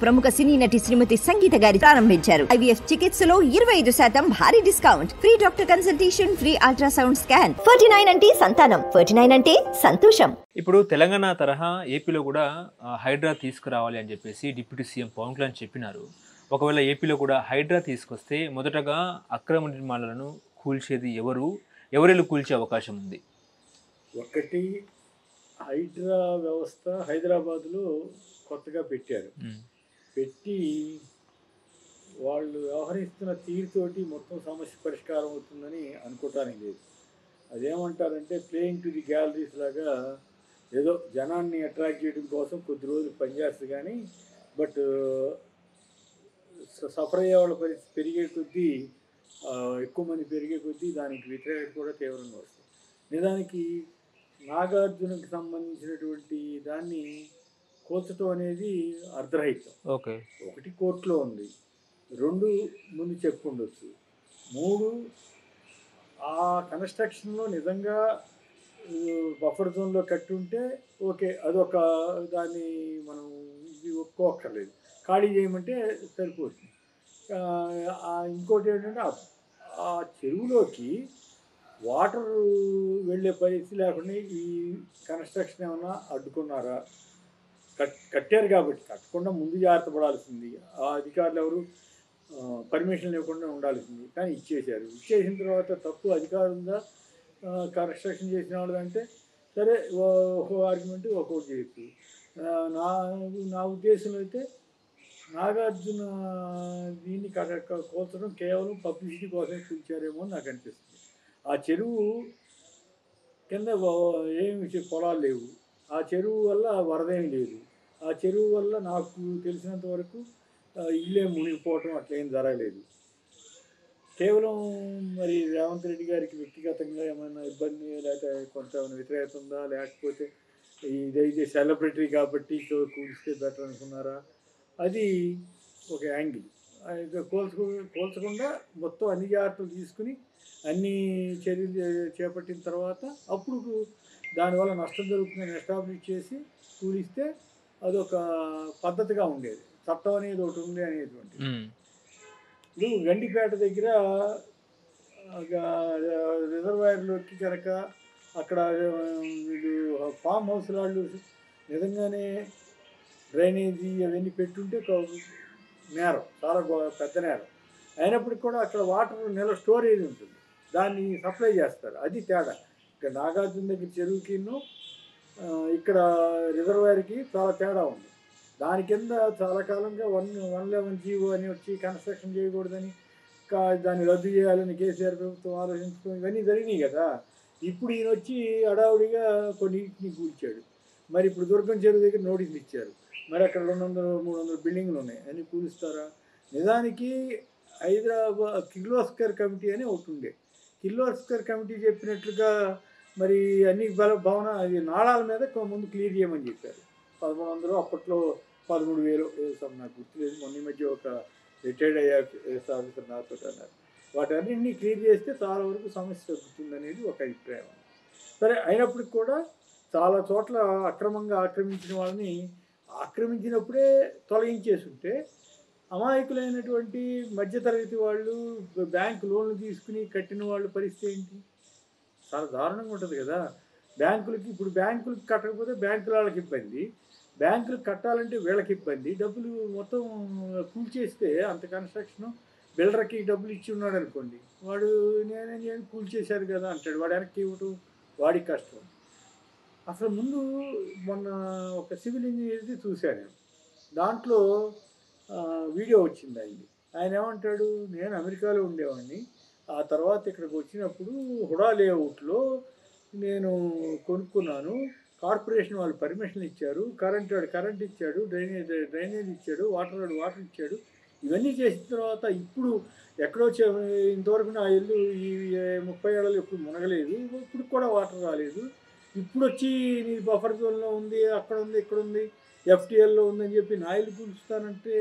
ప్రముఖ సినీ నటి శ్రీమతి సంగీత గారి ప్రారంభించారు. IVF చికిత్సలో 25% భారీ discount, free doctor consultation, free ultrasound scan. 49 అంటే సంతానం, 49 అంటే సంతోషం. ఇప్పుడు తెలంగాణ తరహా ఏపీలో కూడా హైడ్రా తీసుకురావాలి అని చెప్పేసి డిప్యూటీ సీఎం పవన్ కళ్యాణ్ చెప్పినారు. ఒకవేళ ఏపీలో కూడా హైడ్రా తీసుకొస్తే మొదటగా అక్రమ నిర్మాణాలను కూల్చేది ఎవరెళ్ళు కూల్చే అవకాశం ఉంది? ఒకటి, హైడ్రా వ్యవస్థ హైదరాబాద్లో కొత్తగా పెట్టారు. పెట్టి వాళ్ళు వ్యవహరిస్తున్న తీరుతోటి మొత్తం సమస్య పరిష్కారం అవుతుందని అనుకోవటానికి లేదు. అదేమంటారంటే ప్లేయింగ్ టు ది గ్యాలరీస్ లాగా ఏదో జనాన్ని అట్రాక్ట్ చేయడం కోసం కొద్ది రోజులు పనిచేస్తుంది కానీ బట్ సఫర్ అయ్యే వాళ్ళ పరిస్థితి పెరిగే కొద్దీ ఎక్కువ మంది పెరిగే కొద్దీ దానికి వ్యతిరేకత కూడా తీవ్రంగా వస్తుంది. నిజానికి నాగార్జునకి సంబంధించినటువంటి దాన్ని కూల్చడం అనేది అర్ధరహితం. ఓకే, ఒకటి కోర్టులో ఉంది, 2 ముందు చెప్పుండొచ్చు, 3 ఆ కన్స్ట్రక్షన్లో నిజంగా బఫర్ జోన్లో కట్టి ఉంటే ఓకే, అదొక దాన్ని మనం ఇది ఒప్పుకోక్కర్లేదు, ఖాళీ చేయమంటే సరిపోతుంది. ఇంకోటి ఏంటంటే ఆ చెరువులోకి వాటర్ వెళ్ళే పరిస్థితి లేకుండా ఈ కన్స్ట్రక్షన్ ఏమన్నా అడ్డుకున్నారా? కట్టారు కాబట్టి కట్టకుండా ముందు జాగ్రత్త పడాల్సింది. ఆ అధికారులు ఎవరు పర్మిషన్ లేకుండా ఉండాల్సింది, కానీ ఇచ్చేశారు. ఇచ్చేసిన తర్వాత తప్పు అధికారం ఉందా కన్స్ట్రక్షన్ చేసిన వాళ్ళదంటే సరే, ఒక్కో ఆర్గ్యుమెంట్ ఒక్కొక్కటి చేయొచ్చు. నా ఉద్దేశంలో అయితే నాగార్జున దీన్ని కోల్చడం కేవలం పబ్లిసిటీ కోసమే కూల్చారేమో అని నాకు అనిపిస్తుంది. ఆ చెరువు కింద ఏమి పొలాలు లేవు, ఆ చెరువు వల్ల వరదేం లేదు, ఆ చెరువు వల్ల నాకు తెలిసినంత వరకు ఇల్లే మునిగిపోవటం అట్లేం జరగలేదు. కేవలం మరి రేవంత్ రెడ్డి గారికి వ్యక్తిగతంగా ఏమైనా ఇబ్బంది లేకపోతే కొంత వ్యతిరేకత ఉందా, లేకపోతే ఇదైతే సెలబ్రిటీ కాబట్టి కూలిస్తే బెటర్ అనుకున్నారా? అది ఒక యాంగిల్. కోల్చకుండా మొత్తం అన్ని జాగ్రత్తలు తీసుకుని అన్ని చర్యలు చేపట్టిన తర్వాత అప్పుడు దానివల్ల నష్టం జరుగుతుందని ఎస్టాబ్లిష్ చేసి కూలిస్తే అదొక పద్ధతిగా ఉండేది. చట్టం అనేది ఒకటి ఉంది అనేటువంటి. ఇప్పుడు గండిపేట దగ్గర రిజర్వాయర్లోకి కనుక అక్కడ వీళ్ళు ఫామ్ హౌస్ వాళ్ళు నిజంగానే డ్రైనేజీ అవన్నీ పెట్టుంటే నేరం, చాలా పెద్ద నేరం. అయినప్పటికి కూడా అక్కడ వాటర్ స్టోరేజ్ ఉంటుంది, దాన్ని సప్లై చేస్తారు. అది తేడా. ఇక్కడ నాగార్జున దగ్గర చెరువుకిను ఇక్కడ రిజర్వాయర్కి చాలా తేడా ఉంది. దాని కింద చాలా కాలంగా 111 జీవో అని వచ్చి కన్స్ట్రక్షన్ చేయకూడదని దాన్ని రద్దు చేయాలని కేసీఆర్ ప్రభుత్వం ఆలోచించడం ఇవన్నీ జరిగినాయి కదా. ఇప్పుడు ఈయన వచ్చి హడావుడిగా కొన్నింటిని కూల్చాడు. మరి ఇప్పుడు దుర్గం చెరువు దగ్గర నోటీసులు ఇచ్చారు, మరి అక్కడ 200-300 బిల్డింగ్లు ఉన్నాయి, అన్నీ కూలుస్తారా? నిజానికి హైదరాబాద్ కిర్లోస్కర్ కమిటీ అని ఒకటి ఉండే. కిర్లోస్కర్ కమిటీ చెప్పినట్లుగా మరి అన్ని భవన నాళాల మీద ముందు క్లియర్ చేయమని చెప్పారు. 1100 అప్పట్లో 13,000 నాకు గుర్తులేదు. మొన్న మధ్య ఒక రిటైర్డ్ ఐఏఎస్ ఆఫీసర్ నాతో అన్నారు. వాటన్నింటినీ క్లియర్ చేస్తే చాలా వరకు సమస్య తగ్గుతుంది అనేది ఒక అభిప్రాయం. సరే, అయినప్పటికి కూడా చాలా చోట్ల అక్రమంగా ఆక్రమించిన వాళ్ళని ఆక్రమించినప్పుడే తొలగించేసి ఉంటే అమాయకులైనటువంటి మధ్యతరగతి వాళ్ళు బ్యాంకు లోన్లు తీసుకుని కట్టిన వాళ్ళ పరిస్థితి ఏంటి? చాలా దారుణంగా ఉంటుంది కదా. ఇప్పుడు బ్యాంకులకి కట్టకపోతే బ్యాంకుల వాళ్ళకి ఇబ్బంది, బ్యాంకులకు కట్టాలంటే వీళ్ళకి ఇబ్బంది. డబ్బులు మొత్తం కూల్చేస్తే అంత కన్స్ట్రక్షను బిల్డర్కి డబ్బులు ఇచ్చి ఉన్నాడు అనుకోండి, వాడు నేనేం కూల్చేశారు కదా అంటాడు. వాడు వెనక్కి ఇవ్వటం వాడికి కష్టం. అసలు ముందు మొన్న ఒక సివిల్ ఇంజనీర్ది చూశాను నేను, దాంట్లో వీడియో వచ్చింది అయింది. ఆయన ఏమంటాడు, నేను అమెరికాలో ఉండేవాడిని, ఆ తర్వాత ఇక్కడికి వచ్చినప్పుడు హుడా లేఅవుట్లో నేను కొనుక్కున్నాను, కార్పొరేషన్ వాళ్ళు పర్మిషన్ ఇచ్చారు, కరెంట్ ఇచ్చాడు, డ్రైనేజ్ ఇచ్చాడు, వాటర్ ఇచ్చాడు. ఇవన్నీ చేసిన తర్వాత ఇప్పుడు ఎక్కడో ఇంతవరకు నా ఇల్లు ఈ 30 ఏళ్ళలో ఎప్పుడు మునగలేదు, ఇప్పుడు కూడా వాటర్ రాలేదు, ఇప్పుడు వచ్చి నీ బఫర్ జోన్లో ఉంది, అక్కడ ఉంది, ఇక్కడ ఉంది, FTLలో ఉందని చెప్పి నా ఇల్లు కూల్చుతానంటే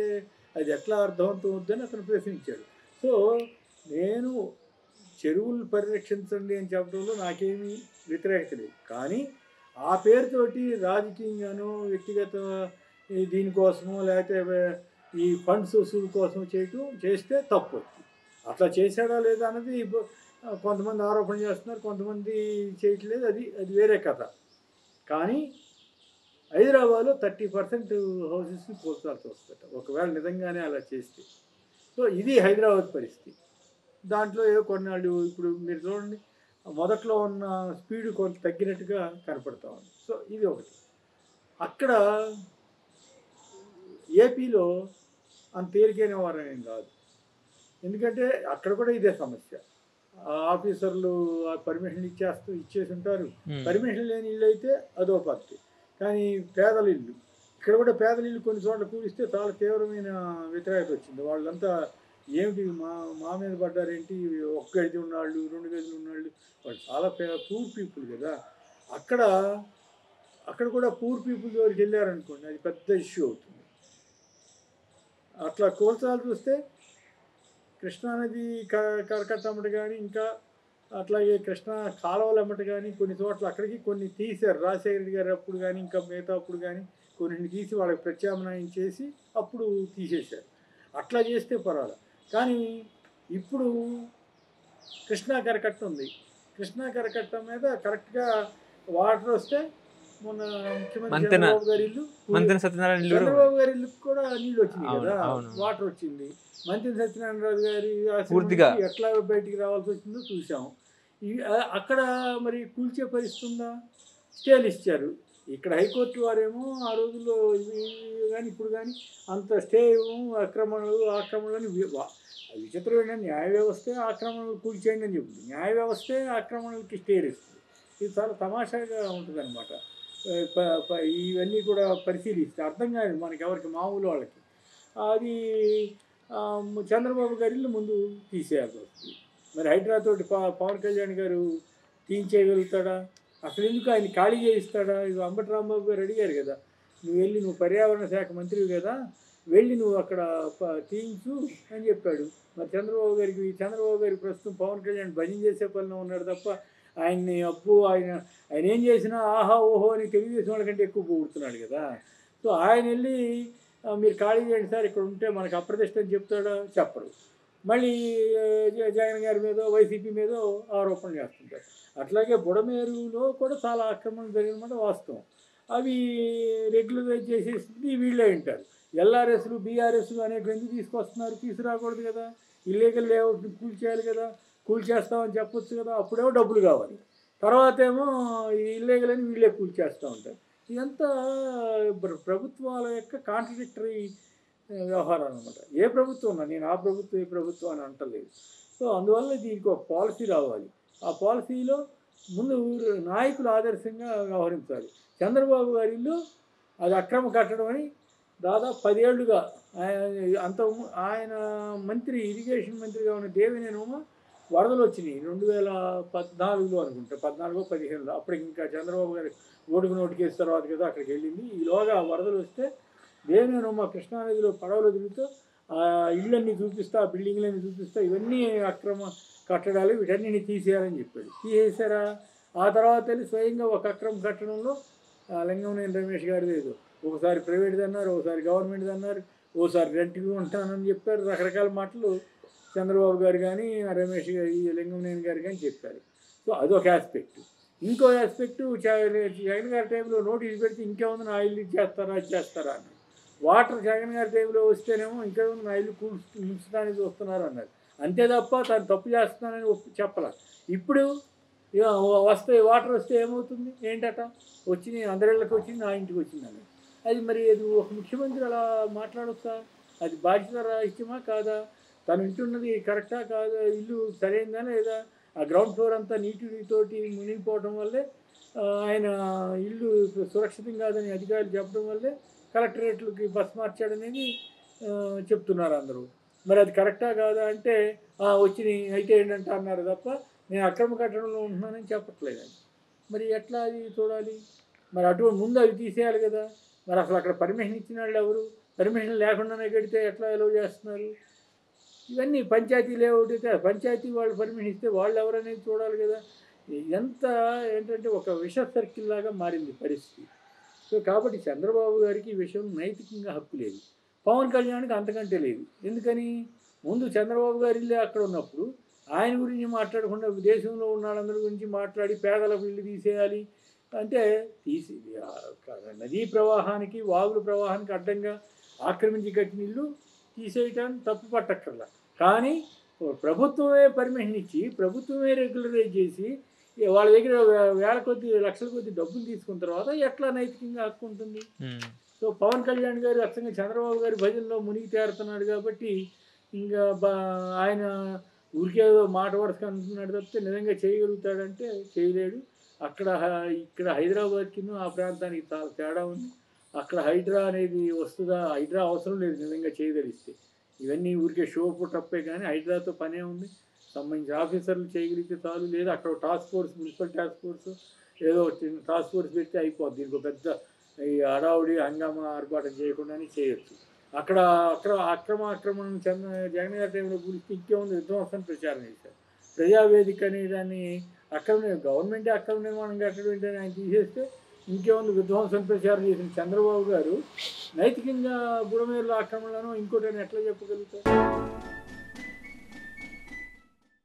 అది ఎట్లా అర్థవంతం వద్దని అతను ప్రశ్నించాడు. సో నేను చెరువులు పరిరక్షించండి అని చెప్పడంలో నాకేమీ వ్యతిరేకత లేదు, కానీ ఆ పేరుతోటి రాజకీయంగానో వ్యక్తిగత దీనికోసమో లేకపోతే ఈ ఫండ్స్ వసూలు కోసం చేస్తే తప్పు. అట్లా చేశాడా లేదా అన్నది కొంతమంది ఆరోపణ చేస్తున్నారు, కొంతమంది చేయట్లేదు, అది అది వేరే కథ. కానీ హైదరాబాద్లో 30% హౌసెస్ని కూల్చాల్సి వస్తుందట ఒకవేళ నిజంగానే అలా చేస్తే. సో ఇది హైదరాబాద్ పరిస్థితి. దాంట్లో కొన్నాళ్ళు ఇప్పుడు మీరు చూడండి, మొదట్లో ఉన్న స్పీడ్ కొంత తగ్గినట్టుగా కనపడతా ఉంది. సో ఇది ఒకటి. అక్కడ ఏపీలో అంత తేలికైన వారేం కాదు, ఎందుకంటే అక్కడ కూడా ఇదే సమస్య. ఆఫీసర్లు పర్మిషన్ ఇచ్చేసి ఉంటారు. పర్మిషన్ లేని ఇల్లు అయితే అదో పద్ధతి, కానీ పేదల ఇల్లు, ఇక్కడ కూడా పేదల ఇల్లు కొన్ని చోట్ల కూలిస్తే చాలా తీవ్రమైన వ్యతిరేకత వచ్చింది. వాళ్ళంతా ఏమిటి మా మీద పడ్డారేంటి, 1 గది ఉన్నాళ్ళు 2 గదులు ఉన్నాళ్ళు, వాళ్ళు చాలా పూర్ పీపుల్ కదా. అక్కడ కూడా పూర్ పీపుల్ దగ్గరికి వెళ్ళారనుకోండి, అది పెద్ద ఇష్యూ అవుతుంది. అట్లా కూల్చాల్సి వస్తే కృష్ణానది కరకట్టమ్మట కానీ, ఇంకా అట్లాగే కృష్ణా కాలువలు అమ్మట కానీ కొన్ని చోట్ల అక్కడికి కొన్ని తీశారు. రాజశేఖర రెడ్డి గారు అప్పుడు కానీ, ఇంకా మిగతా అప్పుడు కానీ కొన్ని తీసి వాళ్ళకి ప్రత్యామ్నాయం చేసి అప్పుడు తీసేశారు. అట్లా చేస్తే పర్వాలేదు. కానీ ఇప్పుడు కృష్ణా కరకట్ట ఉంది. కృష్ణా కరకట్ట మీద కరెక్ట్గా వాటర్ వస్తే మొన్న ముఖ్యమంత్రి చంద్రబాబు గారి ఇల్లు, చంద్రబాబు గారి ఇల్లుకి కూడా నీళ్ళు వచ్చినాయి కదా, వాటర్ వచ్చింది. మంత్రి సత్యనారాయణ గారి పూర్తిగా ఎట్లా బయటికి రావాల్సి వచ్చిందో చూసాం. అక్కడ మరి కూల్చే పరిస్థితి ఉందా? స్టేలు ఇచ్చారు. ఇక్కడ హైకోర్టు వారేమో ఆ రోజుల్లో కానీ ఇప్పుడు కానీ అంత స్టే ఆక్రమణలని విచిత్రమైన న్యాయ వ్యవస్థే ఆక్రమణలు కూల్చేయండి అని చెప్తుంది. న్యాయ వ్యవస్థే ఆక్రమణలకి స్టే ఇస్తుంది. ఇది చాలా తమాషాగా ఉంటుంది అనమాట. ఇవన్నీ కూడా పరిశీలిస్తే అర్థం కాదు మనకి, ఎవరికి మామూలు వాళ్ళకి. అది చంద్రబాబు గారి ఇల్లు ముందు తీసేయాల్సి వస్తుంది. మరి హైదరాబాద్ పవన్ కళ్యాణ్ గారు తీయించేయగలుగుతాడా? అసలు ఎందుకు ఆయన ఖాళీ చేయిస్తాడా? ఇది అంబటి రాంబాబు గారు అడిగారు కదా, నువ్వు పర్యావరణ శాఖ మంత్రివి కదా, వెళ్ళి నువ్వు అక్కడ తీయించు అని చెప్పాడు. మరి చంద్రబాబు గారికి ప్రస్తుతం పవన్ కళ్యాణ్ భజన చేసే పనిలో ఉన్నాడు తప్ప ఆయన్ని ఆయన ఏం చేసినా ఆహా ఓహో అని తెలుగుదేశం వాళ్ళకంటే ఎక్కువ పోగొడుతున్నాడు కదా. సో ఆయన వెళ్ళి మీరు ఖాళీ చేయండి సార్, ఇక్కడ ఉంటే మనకు అప్రతిష్ట అని చెప్తాడా? చెప్పరు. మళ్ళీ జగన్ గారి మీద వైసీపీ మీద ఆరోపణలు చేస్తుంటారు. అట్లాగే బుడమేరులో కూడా చాలా ఆక్రమణలు జరిగినమాట వాస్తవం. అవి రెగ్యులరైజ్ చేసేసింది వీళ్ళే ఉంటారు. ఎల్ఆర్ఎస్లు బీఆర్ఎస్లు అనేక ఎందుకు తీసుకొస్తున్నారు? తీసుకురాకూడదు కదా. ఇల్లీగల్ లేఅవుట్ని కూల్చేయాలి కదా, కూల్చేస్తామని చెప్పొచ్చు కదా. అప్పుడేమో డబ్బులు కావాలి, తర్వాత ఏమో ఇల్లీగల్ అని వీళ్ళే కూల్చేస్తూ ఉంటారు. ఇదంతా ప్రభుత్వాల యొక్క కాంట్రడిక్టరీ వ్యవహారం అనమాట. ఏ ప్రభుత్వం ఉన్నా, నేను ఆ ప్రభుత్వం ఏ ప్రభుత్వం అని అంటలేదు. సో అందువల్ల దీనికి ఒక పాలసీ రావాలి. ఆ పాలసీలో ముందు నాయకులు ఆదర్శంగా వ్యవహరించాలి. చంద్రబాబు గారి ఇల్లు అది అక్రమ కట్టడం అని దాదాపు 10 ఏళ్లుగా ఆయన ఇరిగేషన్ మంత్రిగా ఉన్న దేవినేనేమో వరదలు వచ్చినాయి 2014లో అనుకుంటా, 14-15లో. అప్పటికి ఇంకా చంద్రబాబు గారు ఓటుకు నోటుకేసిన తర్వాత కదా అక్కడికి వెళ్ళింది. ఈలోగా వరదలు వస్తే దేవినేనేమో కృష్ణానదిలో పడవలు తిరుగుతూ ఆ ఇళ్ళన్నీ చూపిస్తా, ఆ బిల్డింగ్లన్నీ చూపిస్తా, ఇవన్నీ అక్రమ కట్టడాలు, వీటన్నిటిని తీసేయాలని చెప్పాడు. తీసేసారా? ఆ తర్వాత వెళ్ళి స్వయంగా ఒక అక్రమ కట్టడంలో లింగంనేని రమేష్ గారిది ఏదో ఒకసారి ప్రైవేట్ది అన్నారు, ఒకసారి గవర్నమెంట్ది అన్నారు, ఓసారి రెంట్కి ఉంటానని చెప్పారు. రకరకాల మాటలు చంద్రబాబు గారు కానీ రమేష్ గారు లింగంనేని గారు కానీ చెప్పారు. సో అదొక ఆస్పెక్ట్. ఇంకో ఆస్పెక్టు జగన్ గారి టైంలో నోటీస్ పెడితే ఇంకేముంది నా ఇల్లు అది చేస్తారా అన్నారు. వాటర్ జగన్ గారి టైంలో వస్తేనేమో ఇంకేముంది నా ఇల్లు ఉంచడానికి వస్తున్నారు అన్నారు. అంతే తప్ప తను తప్పు చేస్తున్నానని చెప్పాలి. ఇప్పుడు వాటర్ వస్తే ఏమవుతుంది? ఏంటట వచ్చింది, అందరిళ్ళకి వచ్చింది, నా ఇంటికి వచ్చిందని. అది మరి అది ఒక ముఖ్యమంత్రి అలా మాట్లాడొచ్చా? అది బాధ్యత ఇష్టమా కాదా? తను ఇంటున్నది కరెక్టా కాదా? ఇల్లు సరైందా లేదా? ఆ గ్రౌండ్ ఫ్లోర్ అంతా నీటితోటి మునిగిపోవడం వల్లే, ఆయన ఇల్లు సురక్షితం కాదని అధికారులు చెప్పడం వల్లే కలెక్టరేట్లకి బస్ మార్చాడనేది చెప్తున్నారు అందరూ. మరి అది కరెక్టా కాదా అంటే వచ్చినాయి అయితే ఏంటంటే అన్నారు తప్ప నేను అక్రమ కట్టడంలో ఉంటున్నానని చెప్పట్లేదు. మరి ఎట్లా అది చూడాలి? మరి అటువంటి ముందు అవి తీసేయాలి కదా. మరి అసలు అక్కడ పర్మిషన్ ఇచ్చిన వాళ్ళు ఎవరు? పర్మిషన్ లేకుండానే కడితే ఎట్లా అలౌ చేస్తున్నారు? ఇవన్నీ పంచాయతీ లేఅవుట్ అయితే పంచాయతీ వాళ్ళు పర్మిషన్ ఇస్తే వాళ్ళు ఎవరనేది చూడాలి కదా. ఎంత ఏంటంటే ఒక విష సర్కిల్ లాగా మారింది పరిస్థితి. సో కాబట్టి చంద్రబాబు గారికి ఈ విషయం నైతికంగా హక్కు లేదు. పవన్ కళ్యాణ్కి అంతకంటే లేదు. ఎందుకని? ముందు చంద్రబాబు గారి ఇల్లే అక్కడ ఉన్నప్పుడు ఆయన గురించి మాట్లాడకుండా దేశంలో ఉన్న వాళ్ళందరి గురించి మాట్లాడి పేదలకు ఇల్లు తీసేయాలి అంటే నదీ ప్రవాహానికి వాగుల ప్రవాహానికి అడ్డంగా ఆక్రమించి కట్టిన ఇల్లు తీసేయటానికి తప్పు పట్టక్కర్లా. కానీ ప్రభుత్వమే పర్మిషన్ ఇచ్చి ప్రభుత్వమే రెగ్యులరైజ్ చేసి వాళ్ళ దగ్గర వేల కొద్ది లక్షల కొద్ది డబ్బులు తీసుకున్న తర్వాత ఎట్లా నైతికంగా హక్కు ఉంటుంది? సో పవన్ కళ్యాణ్ గారు అచ్చంగా చంద్రబాబు గారి భజనలో మునిగి తేరుతున్నాడు కాబట్టి ఇంకా ఆయన ఊరికే మాట వరుసగా అంటున్నాడు తప్పితే నిజంగా చేయగలుగుతాడంటే చేయలేడు. ఇక్కడ హైదరాబాద్కి ఆ ప్రాంతానికి చాలా తేడా ఉంది. అక్కడ హైడ్రా అనేది వస్తుందా? హైడ్రా అవసరం లేదు నిజంగా చేయగలిగితే. ఇవన్నీ ఊరికే షో పుట్టప్పే కానీ హైడ్రాతో పనే ఉంది. సంబంధించిన ఆఫీసర్లు చేయగలిగితే చాలు. లేదా అక్కడ task force, municipal task force ఏదో చిన్న టాస్క్ ఫోర్స్ పెడితే అయిపోద్ది. దీనికి పెద్ద ఈ హడావుడి హంగామా ఆర్భాటం చేయకుండానే చేయొచ్చు. అక్కడ ఆక్రమణ జగన్ గారి టైంలో గురించి ఇంకేముంది విధ్వంసం ప్రచారం చేశారు. ప్రజావేదిక అనే దాన్ని గవర్నమెంటే అక్రమ నిర్మాణం కట్టడం ఏంటని ఆయన తీసేస్తే ఇంకేముంది విధ్వంసం ప్రచారం చేసిన చంద్రబాబు గారు నైతికంగా బుడమేరుల ఆక్రమణలను ఇంకోటని ఎట్లా చెప్పగలుగుతారు?